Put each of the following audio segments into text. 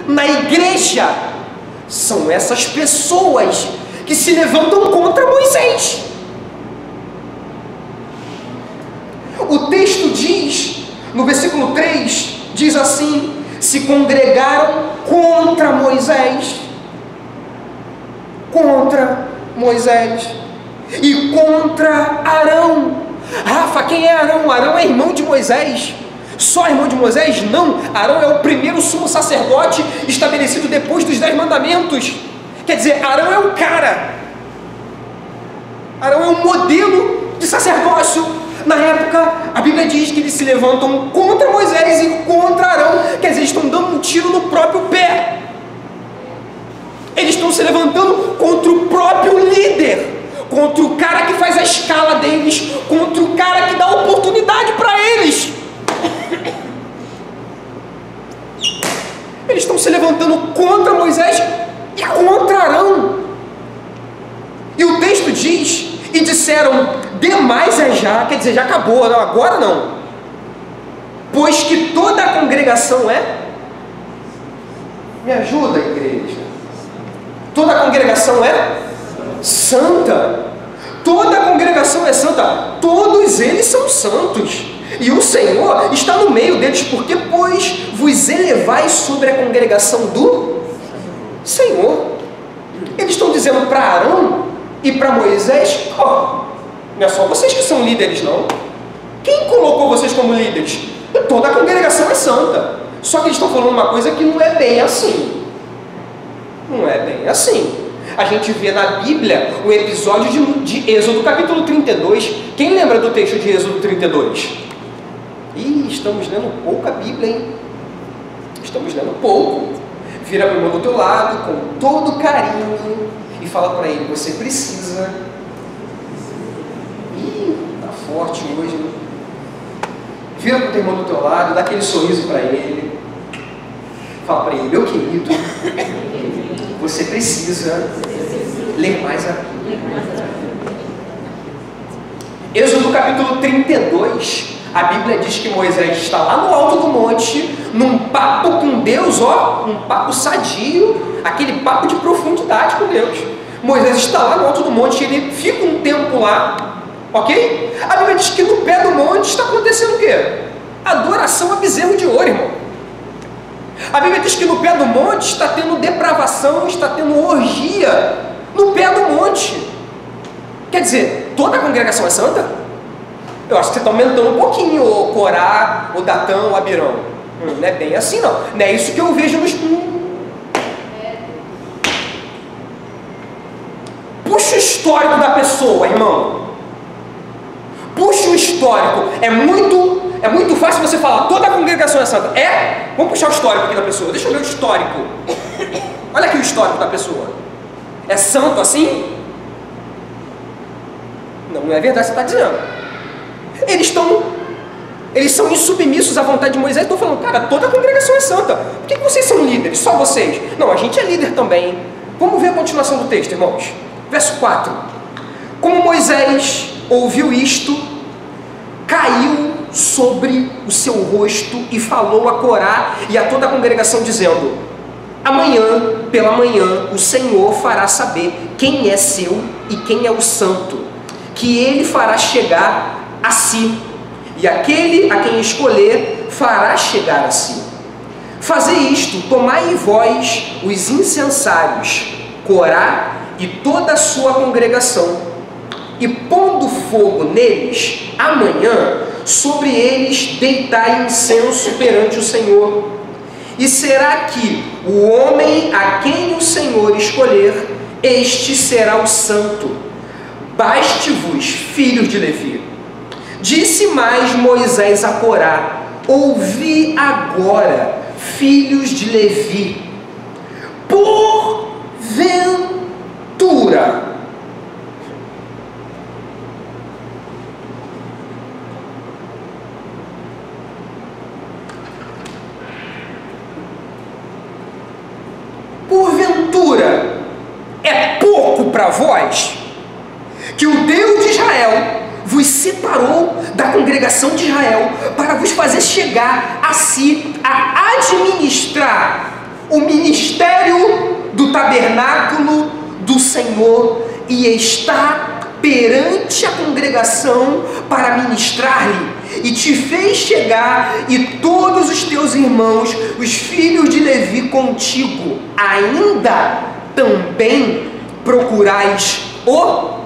na igreja são essas pessoas que se levantam contra Moisés. O texto diz, no versículo 3, diz assim: se congregaram contra Moisés e contra Arão. Rafa, quem é Arão? Arão é irmão de Moisés. Só irmão de Moisés? Não, Arão é o primeiro sumo sacerdote estabelecido depois dos 10 mandamentos. Quer dizer, Arão é o cara. Arão é um modelo de sacerdócio. Na época, a Bíblia diz que eles se levantam contra Moisés e contra Arão. Quer dizer, eles estão dando um tiro no próprio pé. Eles estão se levantando contra o próprio líder, contra o cara que faz a escala deles, contra o cara que dá oportunidade para eles. Eles estão se levantando contra Moisés e contra Arão. E o texto diz: e disseram, demais é já, quer dizer, já acabou, não, agora não. Pois que toda a congregação é... Me ajuda, igreja. Toda a congregação é santa. Toda a congregação é santa. Todos eles são santos. E o Senhor está no meio deles, porque, pois, vos elevais sobre a congregação do Senhor. Eles estão dizendo para Arão e para Moisés: não é só vocês que são líderes, não. Quem colocou vocês como líderes? Toda a congregação é santa. Só que eles estão falando uma coisa que não é bem assim. Não é bem assim. A gente vê na Bíblia o episódio de Êxodo capítulo 32. Quem lembra do texto de Êxodo 32? Ih, estamos lendo pouco a Bíblia, hein? Estamos lendo pouco. Vira para o irmão do teu lado com todo carinho e fala para ele: você precisa... Ih, tá forte hoje, né? Vira para o teu irmão do teu lado, dá aquele sorriso para ele. Fala para ele: meu querido, você precisa ler mais a Bíblia. Êxodo capítulo 32, a Bíblia diz que Moisés está lá no alto do monte, num papo com Deus, um papo sadio, aquele papo de profundidade com Deus. Moisés está lá no alto do monte, ele fica um tempo lá, ok? A Bíblia diz que no pé do monte está acontecendo o quê? Adoração a bezerro de ouro, irmão. A Bíblia diz que no pé do monte está tendo depravação, está tendo orgia, no pé do monte. Quer dizer, toda a congregação é santa? Eu acho que você está aumentando um pouquinho, o Corá, o Datã, o Abirão. Não é bem assim, não. Não é isso que eu vejo nos... Puxa o histórico da pessoa, irmão. Puxa o histórico. É muito fácil você falar, toda a congregação é santa. É? Vamos puxar o histórico aqui da pessoa. Deixa eu ver o histórico. Olha aqui o histórico da pessoa. É santo assim? Não é verdade, você está dizendo. Eles são insubmissos à vontade de Moisés. Estão falando, cara, toda a congregação é santa. Por que vocês são líderes? Só vocês. Não, a gente é líder também. Vamos ver a continuação do texto, irmãos. Verso 4. Como Moisés ouviu isto, caiu sobre o seu rosto e falou a Corá e a toda a congregação, dizendo: amanhã, pela manhã, o Senhor fará saber quem é seu e quem é o santo, que ele fará chegar a si, e aquele a quem escolher fará chegar a si. Fazei isto, tomai vós os incensários, Corá e toda a sua congregação, e pondo fogo neles, amanhã, sobre eles deitai incenso perante o Senhor. E será que o homem a quem o Senhor escolher, este será o santo. Baste-vos, filhos de Levi. Disse mais Moisés a Corá: ouvi agora, filhos de Levi, porventura é pouco para vós que o Deus de Israel vos separou da congregação de Israel para vos fazer chegar a si, a administrar o ministério do tabernáculo do Senhor e está perante a congregação para ministrar-lhe, e te fez chegar, e todos os teus irmãos, os filhos de Levi contigo, ainda também procurais o?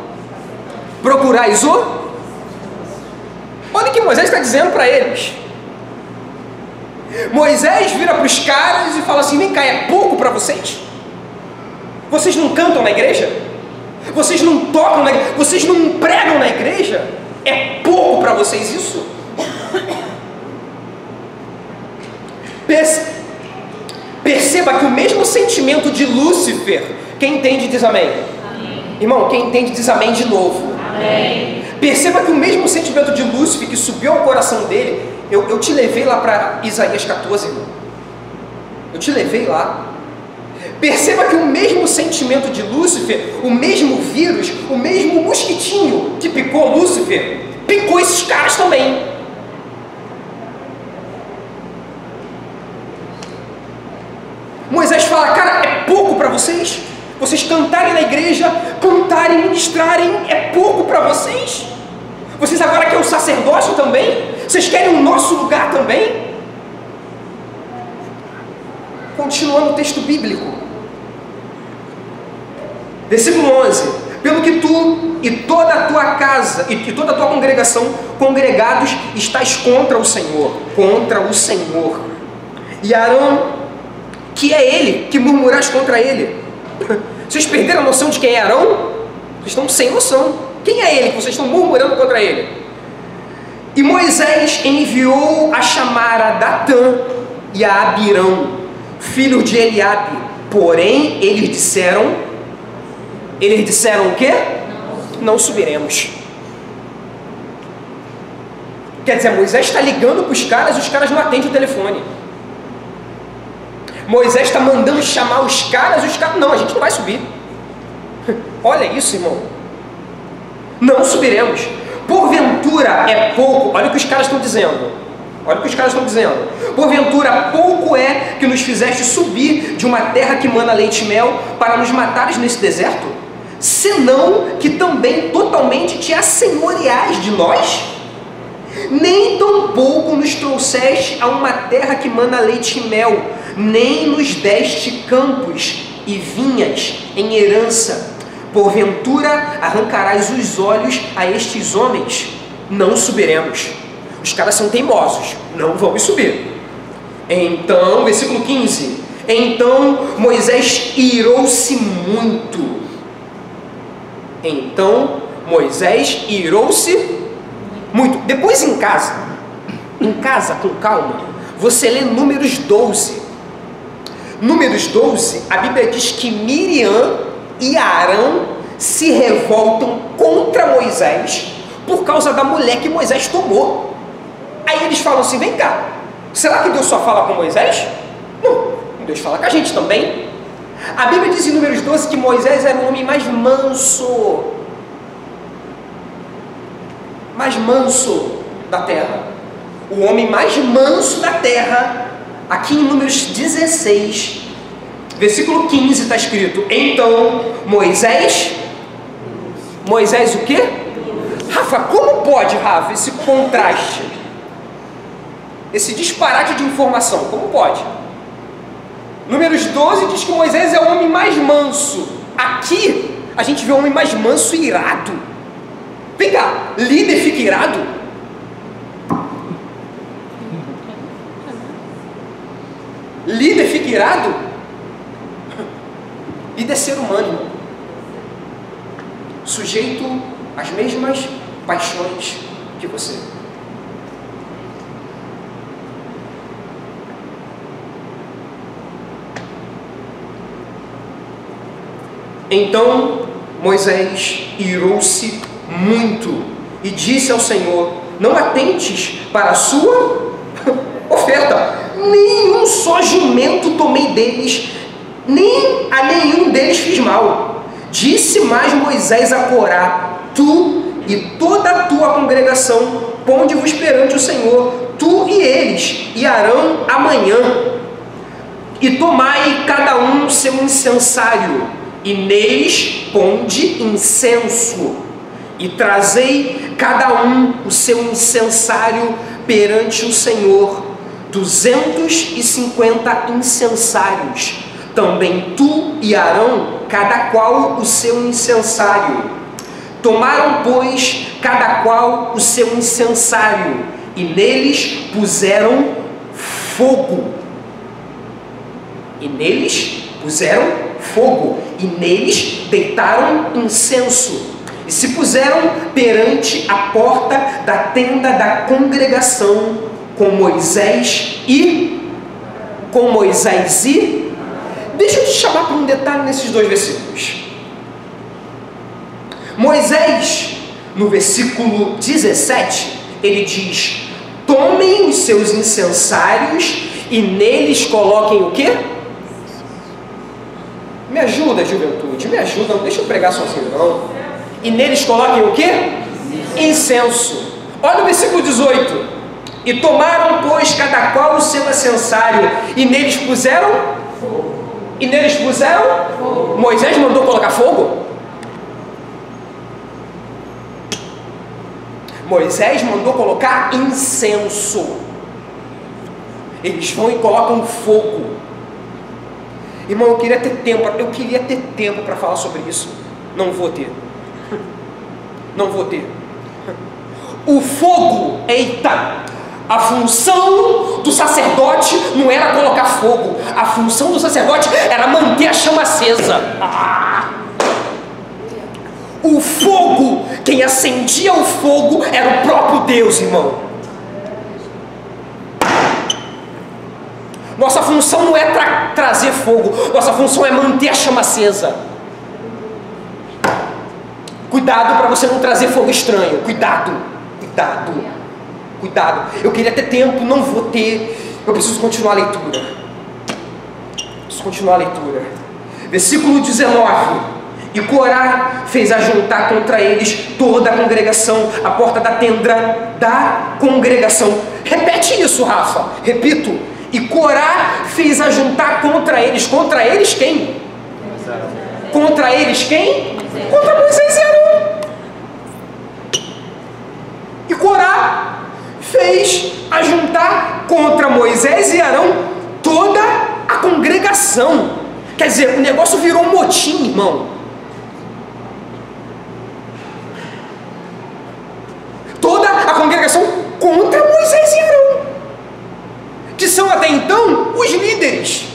Olha o que Moisés está dizendo para eles. Moisés vira para os caras e fala assim: vem cá, é pouco para vocês? Vocês não cantam na igreja? Vocês não tocam na igreja? Vocês não pregam na igreja? É pouco para vocês isso? Perceba que o mesmo sentimento de Lúcifer, quem entende diz amém. Amém. Irmão, quem entende diz amém de novo. Amém. Perceba que o mesmo sentimento de Lúcifer que subiu ao coração dele, eu te levei lá para Isaías 14, irmão. Eu te levei lá. Perceba que o mesmo sentimento de Lúcifer, o mesmo vírus, o mesmo mosquitinho que picou Lúcifer, picou esses caras também. Moisés fala: cara, é pouco para vocês? Vocês cantarem na igreja, cantarem, ministrarem, é pouco para vocês? Vocês agora querem o sacerdócio também? Vocês querem o nosso lugar também? Continuando o texto bíblico, versículo 11: pelo que tu e toda a tua casa e toda a tua congregação, congregados, estás contra o Senhor, e Arão, que é ele, que murmurais contra ele. Vocês perderam a noção de quem é Arão? Vocês estão sem noção. Quem é ele que vocês estão murmurando contra ele? E Moisés enviou a chamar a Datã e a Abirão, filhos de Eliabe. Porém, eles disseram o quê? Não subiremos. Quer dizer, Moisés está ligando para os caras e os caras não atendem o telefone. Moisés está mandando chamar os caras e os caras: não, a gente não vai subir. Olha isso, irmão. Não subiremos. Porventura é pouco. Olha o que os caras estão dizendo. Porventura pouco é que nos fizeste subir de uma terra que mana leite e mel para nos matares nesse deserto? Senão que também totalmente te assenhoreais de nós? Nem tampouco nos trouxeste a uma terra que mana leite e mel, nem nos deste campos e vinhas em herança. Porventura arrancarás os olhos a estes homens? Não subiremos. Os caras são teimosos, não vamos subir. Então, versículo 15: então Moisés irou-se muito. Depois em casa com calma, você lê Números 12. Números 12, a Bíblia diz que Miriam e Arão se revoltam contra Moisés por causa da mulher que Moisés tomou. Aí eles falam assim: vem cá, será que Deus só fala com Moisés? Não, Deus fala com a gente também. A Bíblia diz em Números 12 que Moisés era o homem mais manso da terra. O homem mais manso da terra. Aqui em Números 16, versículo 15 está escrito: então Moisés o quê? Rafa, como pode, Rafa, esse contraste, esse disparate de informação, como pode? Números 12 diz que Moisés é o homem mais manso. Aqui a gente vê o homem mais manso e irado. Vem cá, líder fica irado? Líder fica irado? Líder é ser humano, irmão, sujeito às mesmas paixões que você. Então Moisés irou-se muito e disse ao Senhor: não atentes para a sua oferta, nenhum só jumento tomei deles, nem a nenhum deles fiz mal. Disse mais Moisés a Corá: tu e toda a tua congregação, ponde-vos perante o Senhor, tu e eles, e Arão amanhã. E tomai cada um seu incensário, e neles ponde incenso, e trazei cada um o seu incensário perante o Senhor, 250 incensários, também tu e Arão, cada qual o seu incensário. Tomaram, pois, cada qual o seu incensário, e neles puseram fogo. E neles puseram fogo, e neles deitaram incenso, e se puseram perante a porta da tenda da congregação, com Moisés e... Deixa eu te chamar para um detalhe nesses dois versículos. Moisés, no versículo 17, ele diz: tomem os seus incensários e neles coloquem o quê? Me ajuda, juventude, me ajuda, não deixa eu pregar sozinho não. E neles coloquem o quê? Incenso. Olha o versículo 18. E tomaram, pois, cada qual o seu incensário, e neles puseram fogo. E neles puseram fogo. Moisés mandou colocar fogo? Moisés mandou colocar incenso. Eles vão e colocam fogo. Irmão, eu queria ter tempo para falar sobre isso. Não vou ter. O fogo, eita! A função do sacerdote não era colocar fogo. A função do sacerdote era manter a chama acesa. O fogo, quem acendia o fogo era o próprio Deus, irmão. Nossa função não é trazer fogo. Nossa função é manter a chama acesa. Cuidado para você não trazer fogo estranho. Cuidado. Eu queria ter tempo, não vou ter. Eu preciso continuar a leitura. Versículo 19. E Corá fez ajuntar contra eles toda a congregação, a porta da tenda da congregação. Repete isso, Rafa. Repito. E Corá fez ajuntar contra eles. Contra eles quem? Contra eles quem? Contra Moisés e Arão. E Corá fez ajuntar contra Moisés e Arão toda a congregação. Quer dizer, o negócio virou um motim, irmão. Toda a congregação contra Moisés e Arão, que são até então os líderes,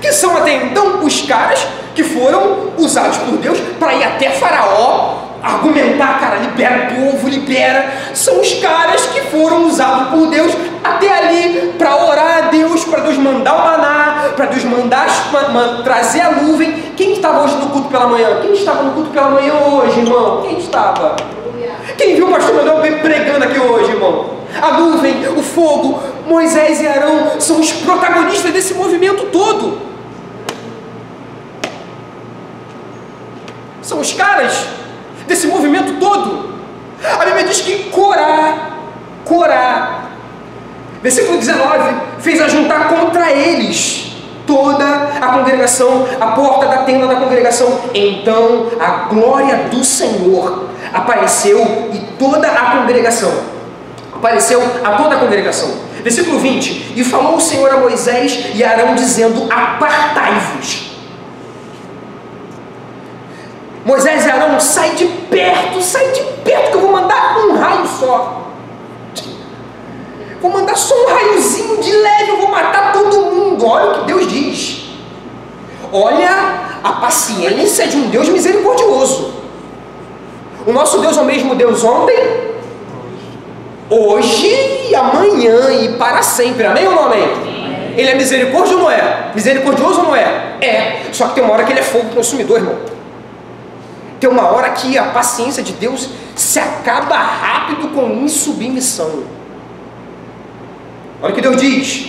que são até então os caras que foram usados por Deus para ir até Faraó, argumentar, cara, libera o povo, libera. São os caras que foram usados por Deus até ali para orar a Deus, para Deus mandar o maná, para Deus mandar trazer a nuvem. Quem estava hoje no culto pela manhã? Quem estava no culto pela manhã hoje, irmão? Quem estava? Quem viu o pastor Manuel pregando aqui hoje, irmão? A nuvem, o fogo, Moisés e Arão são os protagonistas desse movimento todo. São os caras desse movimento todo. A Bíblia diz que Corá, versículo 19, fez ajuntar contra eles toda a congregação, a porta da tenda da congregação. Então a glória do Senhor apareceu a toda a congregação. Versículo 20. E falou o Senhor a Moisés e a Arão, dizendo: apartai-vos. Moisés e Arão, sai de perto, que eu vou mandar um raio só. Vou mandar só um raiozinho de leve, eu vou matar todo mundo. Olha o que Deus diz. Olha a paciência de um Deus misericordioso. O nosso Deus é o mesmo Deus ontem, hoje e amanhã e para sempre. Amém ou não amém? Ele é misericordioso ou não é? Misericordioso ou não é? É. Só que tem uma hora que ele é fogo consumidor, irmão. Tem uma hora que a paciência de Deus se acaba rápido com insubmissão. Olha o que Deus diz.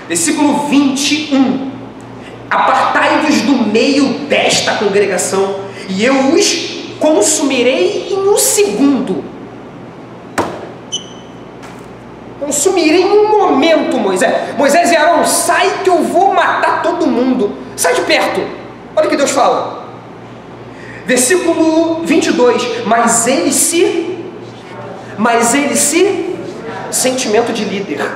Versículo 21. Apartai-vos do meio desta congregação, e eu os consumirei em um segundo. consumirei em um momento, Moisés. Moisés e Arão, sai que eu vou matar todo mundo. Sai de perto. Olha o que Deus fala. Versículo 22. Mas ele se... Sentimento de líder.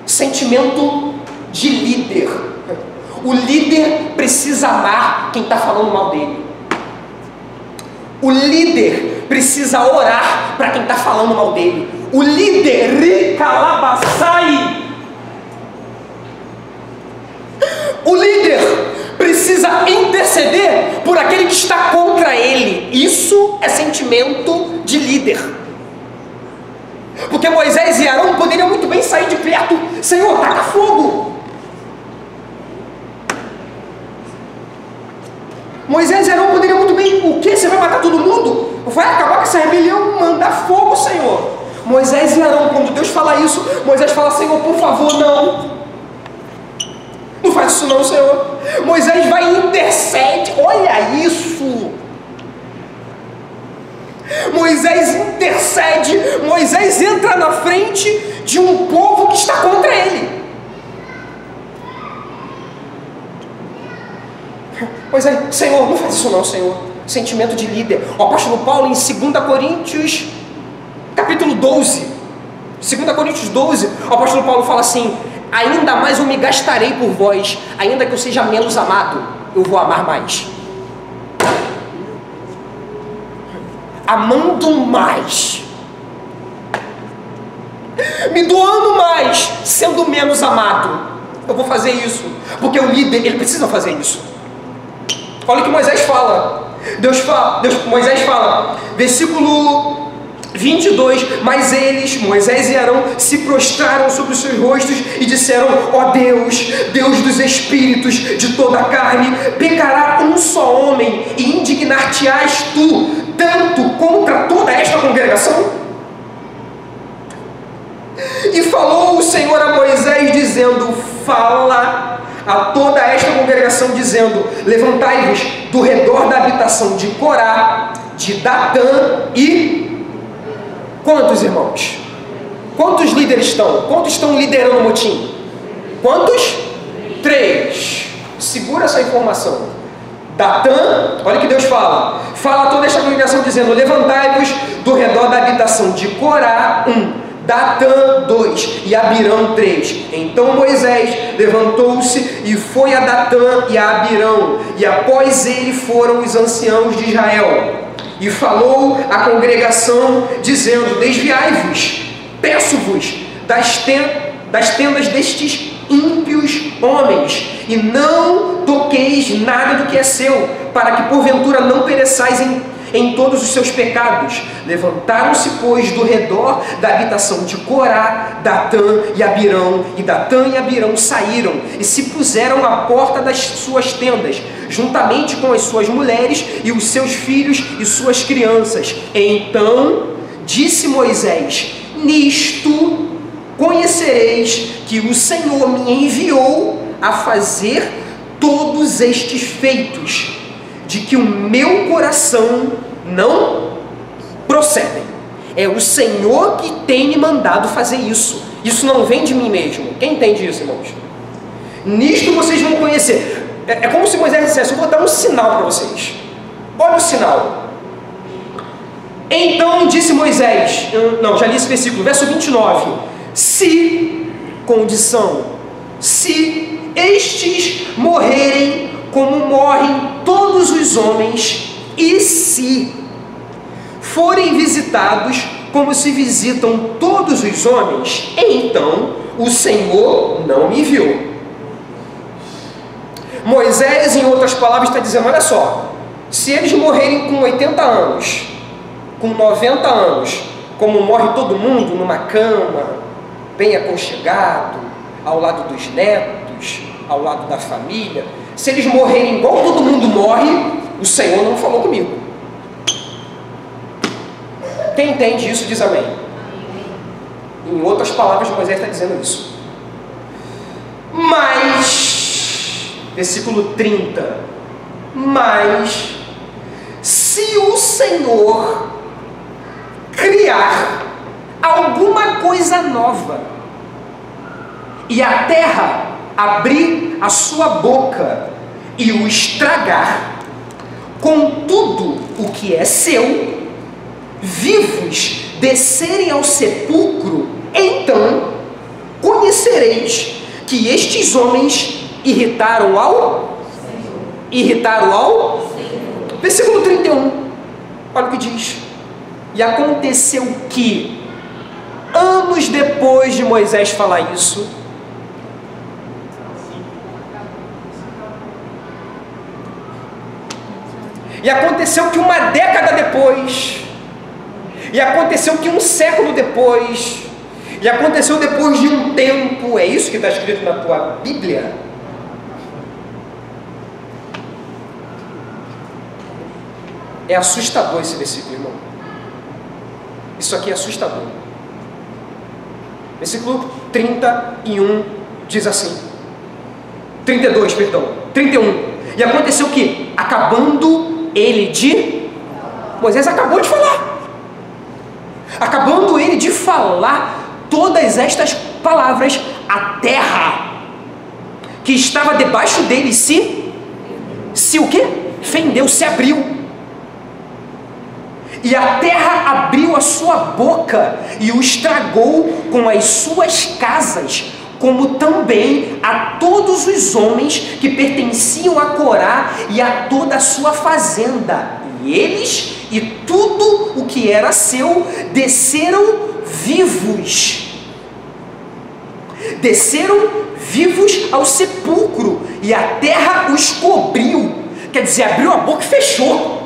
Sentimento de líder. O líder precisa amar quem está falando mal dele. O líder precisa orar para quem está falando mal dele. O líder, o líder precisa interceder por aquele que está contra ele. Isso é sentimento de líder. Porque Moisés e Arão poderiam muito bem sair de perto. Senhor, taca fogo. Moisés e Arão poderiam muito bem, o que? Você vai matar todo mundo? Vai acabar com essa rebelião? Manda fogo, Senhor. Moisés e Arão, quando Deus fala isso, Moisés fala, Senhor, por favor, não. Não faz isso não, Senhor. Moisés vai e intercede. Olha isso. Moisés intercede. Moisés entra na frente de um povo que está contra ele. Moisés, Senhor, não faz isso não, Senhor. Sentimento de líder. O apóstolo Paulo, em 2 Coríntios, capítulo 12. 2 Coríntios 12, o apóstolo Paulo fala assim: ainda mais eu me gastarei por vós, ainda que eu seja menos amado, eu vou amar mais. Amando mais, me doando mais, sendo menos amado, eu vou fazer isso, porque o líder, ele precisa fazer isso. Olha o que Moisés fala. Moisés fala, versículo 22, mas eles, Moisés e Arão, se prostraram sobre os seus rostos e disseram: ó Deus, Deus dos espíritos de toda a carne, pecará um só homem e indignar-te-ás tu tanto contra toda esta congregação? E falou o Senhor a Moisés dizendo: fala a toda esta congregação dizendo: levantai-vos do redor da habitação de Corá, de Datã e... Quantos irmãos? Quantos líderes estão? Quantos estão liderando o motim? Quantos? 3. Segura essa informação. Datã, olha o que Deus fala. Fala a toda esta congregação dizendo: levantai-vos do redor da habitação de Corá, 1. Datã 2 e Abirão 3. Então Moisés levantou-se e foi a Datã e a Abirão, e após ele foram os anciãos de Israel. E falou à congregação dizendo: desviai-vos, peço-vos das tendas destes ímpios homens, e não toqueis nada do que é seu, para que porventura não pereçais em todos os seus pecados. Levantaram-se, pois, do redor da habitação de Corá, Datã e Abirão, e Datã e Abirão saíram e se puseram à porta das suas tendas, juntamente com as suas mulheres e os seus filhos e suas crianças. Então disse Moisés: nisto conhecereis que o Senhor me enviou a fazer todos estes feitos, de que o meu coração não procede. É o Senhor que tem me mandado fazer isso. Isso não vem de mim mesmo. Quem entende isso, irmãos? Nisto vocês vão conhecer. É como se Moisés dissesse: eu vou dar um sinal para vocês. Olha o sinal. Então disse Moisés, não, já li esse versículo, verso 29. Se, condição, se estes morrerem como morrem todos os homens, e se forem visitados como se visitam todos os homens, então o Senhor não me enviou. Moisés, em outras palavras, está dizendo: olha só, se eles morrerem com 80 anos, com 90 anos, como morre todo mundo numa cama, bem aconchegado, ao lado dos netos, ao lado da família, se eles morrerem igual todo mundo morre, o Senhor não falou comigo. Quem entende isso diz amém. Em outras palavras, Moisés está dizendo isso. Mas, versículo 30, mas se o Senhor criar alguma coisa nova, e a terra abrir a sua boca e o estragar, com tudo o que é seu, vivos descerem ao sepulcro, então conhecereis que estes homens irritaram ao versículo 31, olha o que diz: e aconteceu que, anos depois de Moisés falar isso, e aconteceu que uma década depois, e aconteceu que um século depois, e aconteceu depois de um tempo, é isso que está escrito na tua Bíblia? É assustador esse versículo, irmão. Isso aqui é assustador. Versículo 31 diz assim, 32, perdão, 31. E aconteceu que, acabando ele de... Moisés acabou de falar. Acabando ele de falar todas estas palavras, a terra que estava debaixo dele se o quê? Fendeu, se abriu. E a terra abriu a sua boca e o estragou com as suas casas, como também a todos os homens que pertenciam a Corá e a toda a sua fazenda. E eles e tudo o que era seu desceram vivos. Desceram vivos ao sepulcro, e a terra os cobriu. Quer dizer, abriu a boca e fechou.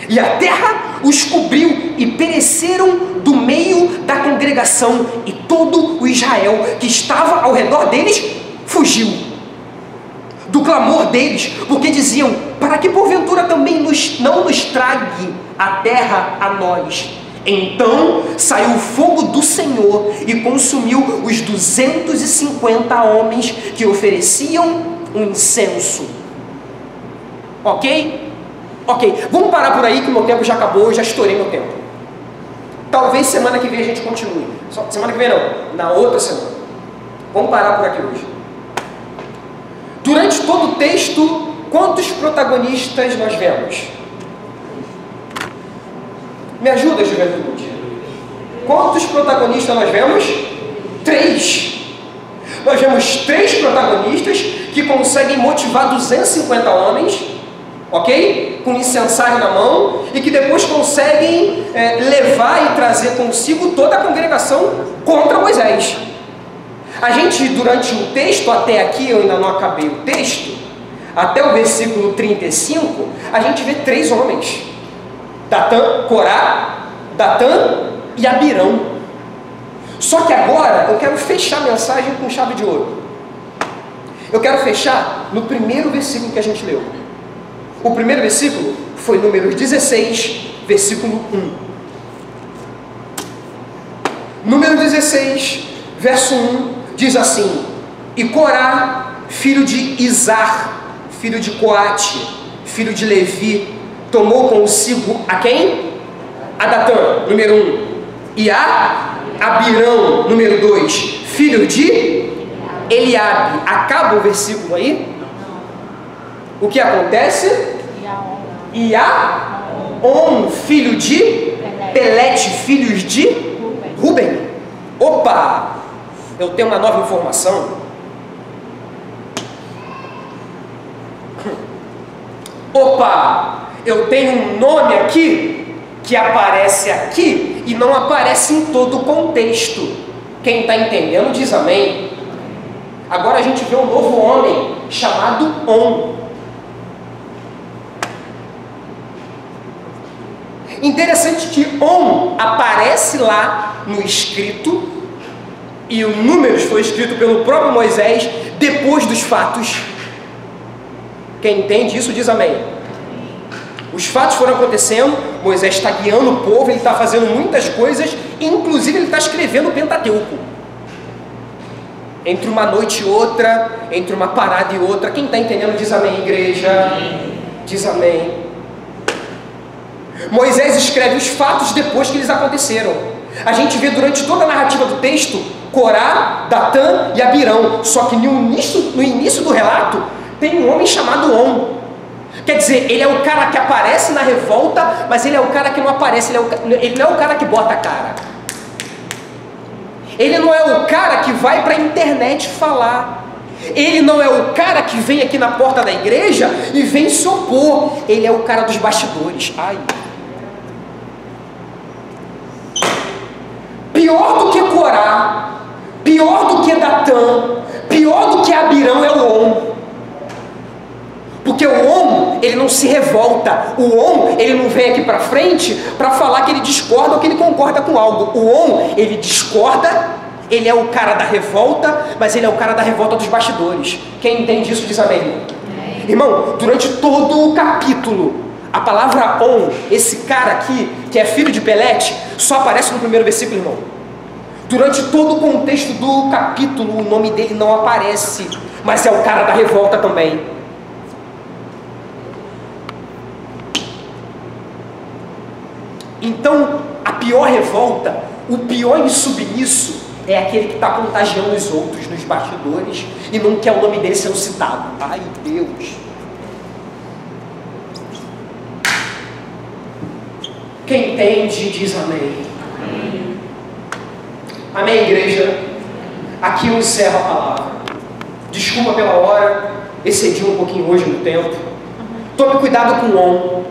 E a terra os cobriu, e pereceram do meio da congregação, e todo o Israel que estava ao redor deles fugiu do clamor deles, porque diziam: para que porventura também não nos trague a terra a nós? Então saiu o fogo do Senhor e consumiu os 250 homens que ofereciam um incenso. Ok? Ok, vamos parar por aí que o meu tempo já acabou, eu já estourei meu tempo. Talvez semana que vem a gente continue. Semana que vem não, na outra semana. Vamos parar por aqui hoje. Durante todo o texto, quantos protagonistas nós vemos? Me ajuda, juventude. Quantos protagonistas nós vemos? 3. Nós vemos 3 protagonistas que conseguem motivar 250 homens, ok? Com incensário na mão, e que depois conseguem levar e trazer consigo toda a congregação contra Moisés. A gente, durante o texto, até aqui, eu ainda não acabei o texto, até o versículo 35, a gente vê 3 homens: Datã, Corá, Datã e Abirão. Só que agora eu quero fechar a mensagem com chave de ouro. Eu quero fechar no primeiro versículo que a gente leu. O primeiro versículo foi Números 16, versículo 1. Número 16, verso 1, diz assim: e Corá, filho de Izar, filho de Coate, filho de Levi, tomou consigo a quem? A Datã, número 1, e a Abirão, número 2, filho de Eliabe. Acaba o versículo aí? O que acontece? Iaon, filho de Pelete, filhos de Ruben. Opa! Eu tenho uma nova informação. Opa! Eu tenho um nome aqui que aparece aqui e não aparece em todo o contexto. Quem está entendendo diz amém. Agora a gente vê um novo homem chamado On. Interessante que On aparece lá no escrito, e o Números foi escrito pelo próprio Moisés depois dos fatos. Quem entende isso diz amém. Os fatos foram acontecendo, Moisés está guiando o povo, ele está fazendo muitas coisas, inclusive ele está escrevendo o Pentateuco. Entre uma noite e outra, entre uma parada e outra. Quem está entendendo diz amém, igreja. Diz amém. Moisés escreve os fatos depois que eles aconteceram. A gente vê durante toda a narrativa do texto Corá, Datã e Abirão. Só que no início do relato tem um homem chamado On. Quer dizer, ele é o cara que aparece na revolta, mas ele é o cara que não aparece, ele não é o cara que bota a cara. Ele não é o cara que vai para a internet falar. Ele não é o cara que vem aqui na porta da igreja e vem se opor. Ele é o cara dos bastidores. Ai. Pior do que Corá, pior do que Datã, pior do que Abirão é o On. Porque o On, ele não se revolta. O On, ele não vem aqui para frente para falar que ele discorda ou que ele concorda com algo. O On, ele discorda, ele é o cara da revolta, mas ele é o cara da revolta dos bastidores. Quem entende isso diz amém. Irmão, durante todo o capítulo, a palavra On, esse cara aqui, que é filho de Pelete, só aparece no primeiro versículo, irmão. Durante todo o contexto do capítulo, o nome dele não aparece, mas é o cara da revolta também. Então, a pior revolta, o pior insubmisso, é aquele que está contagiando os outros nos bastidores e não quer o nome dele sendo citado. Ai, Deus! Quem entende, diz amém. Amém, amém, igreja? Aqui eu encerro a palavra. Desculpa pela hora, excedi um pouquinho hoje no tempo. Tome cuidado com o On.